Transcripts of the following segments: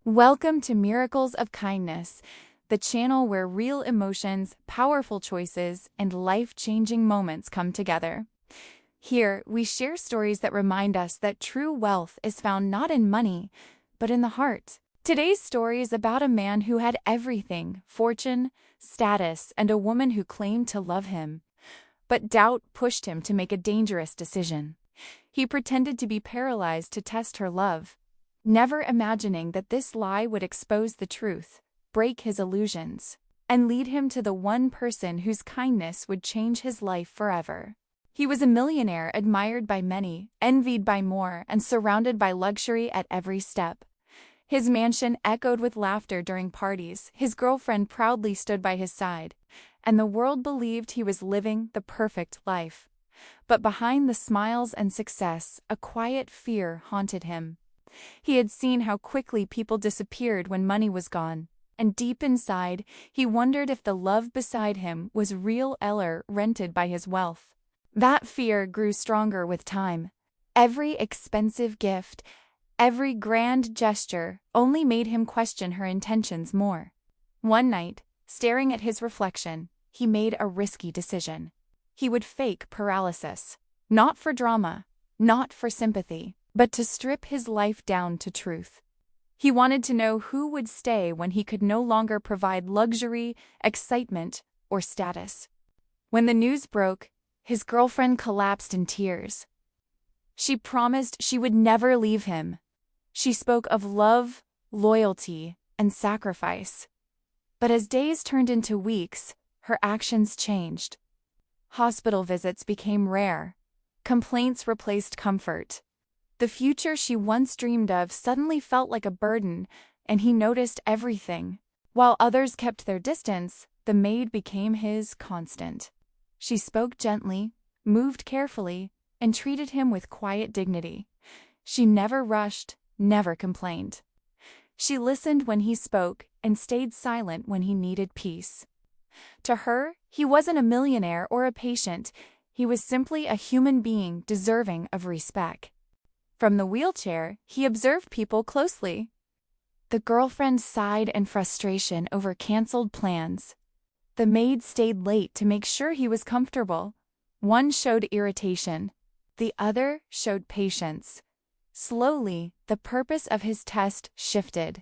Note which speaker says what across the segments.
Speaker 1: Welcome to Miracles of Kindness, the channel where real emotions, powerful choices, and life-changing moments come together. Here, we share stories that remind us that true wealth is found not in money, but in the heart. Today's story is about a man who had everything: fortune, status, and a woman who claimed to love him. But doubt pushed him to make a dangerous decision. He pretended to be paralyzed to test her love, never imagining that this lie would expose the truth, break his illusions, and lead him to the one person whose kindness would change his life forever. He was a millionaire admired by many, envied by more, and surrounded by luxury at every step. His mansion echoed with laughter during parties, his girlfriend proudly stood by his side, and the world believed he was living the perfect life. But behind the smiles and success, a quiet fear haunted him. He had seen how quickly people disappeared when money was gone, and deep inside, he wondered if the love beside him was real or rented by his wealth. That fear grew stronger with time. Every expensive gift, every grand gesture only made him question her intentions more. One night, staring at his reflection, he made a risky decision. He would fake paralysis, not for drama, not for sympathy, but to strip his life down to truth. He wanted to know who would stay when he could no longer provide luxury, excitement, or status. When the news broke, his girlfriend collapsed in tears. She promised she would never leave him. She spoke of love, loyalty, and sacrifice. But as days turned into weeks, her actions changed. Hospital visits became rare. Complaints replaced comfort. The future she once dreamed of suddenly felt like a burden, and he noticed everything. While others kept their distance, the maid became his constant. She spoke gently, moved carefully, and treated him with quiet dignity. She never rushed, never complained. She listened when he spoke and stayed silent when he needed peace. To her, he wasn't a millionaire or a patient. He was simply a human being deserving of respect. From the wheelchair, he observed people closely. The girlfriend sighed in frustration over canceled plans. The maid stayed late to make sure he was comfortable. One showed irritation. The other showed patience. Slowly, the purpose of his test shifted.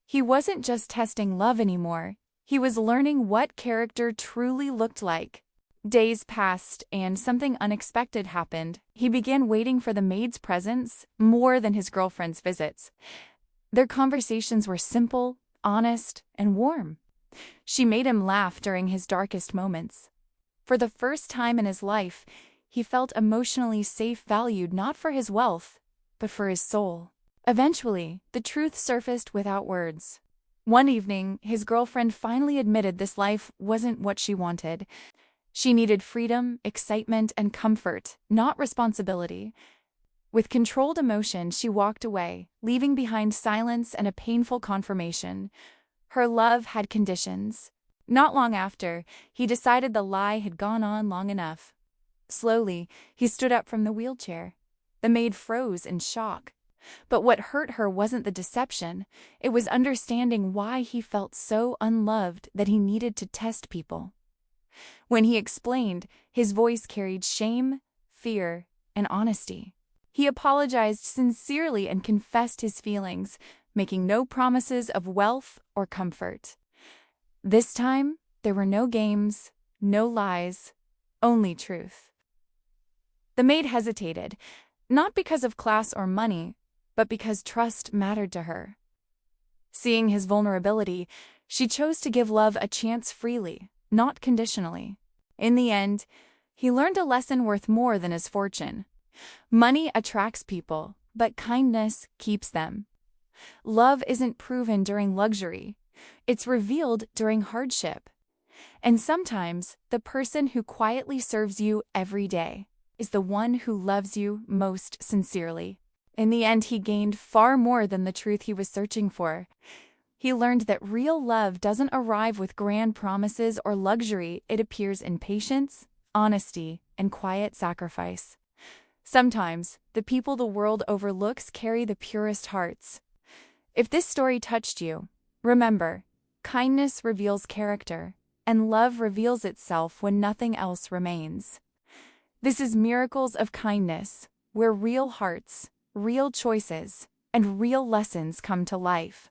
Speaker 1: He wasn't just testing love anymore. He was learning what character truly looked like. Days passed, and something unexpected happened. He began waiting for the maid's presence more than his girlfriend's visits. Their conversations were simple, honest, and warm. She made him laugh during his darkest moments. For the first time in his life, he felt emotionally safe, valued not for his wealth, but for his soul. Eventually, the truth surfaced without words. One evening, his girlfriend finally admitted this life wasn't what she wanted. She needed freedom, excitement, and comfort, not responsibility. With controlled emotion, she walked away, leaving behind silence and a painful confirmation. Her love had conditions. Not long after, he decided the lie had gone on long enough. Slowly, he stood up from the wheelchair. The maid froze in shock. But what hurt her wasn't the deception. It was understanding why he felt so unloved that he needed to test people. When he explained, his voice carried shame, fear, and honesty. He apologized sincerely and confessed his feelings, making no promises of wealth or comfort. This time, there were no games, no lies, only truth. The maid hesitated, not because of class or money, but because trust mattered to her. Seeing his vulnerability, she chose to give love a chance freely, not conditionally. In the end, he learned a lesson worth more than his fortune. Money attracts people, but kindness keeps them. Love isn't proven during luxury. It's revealed during hardship. And sometimes, the person who quietly serves you every day is the one who loves you most sincerely. In the end, he gained far more than the truth he was searching for. He learned that real love doesn't arrive with grand promises or luxury. It appears in patience, honesty, and quiet sacrifice. Sometimes, the people the world overlooks carry the purest hearts. If this story touched you, remember, kindness reveals character, and love reveals itself when nothing else remains. This is Miracles of Kindness, where real hearts, real choices, and real lessons come to life.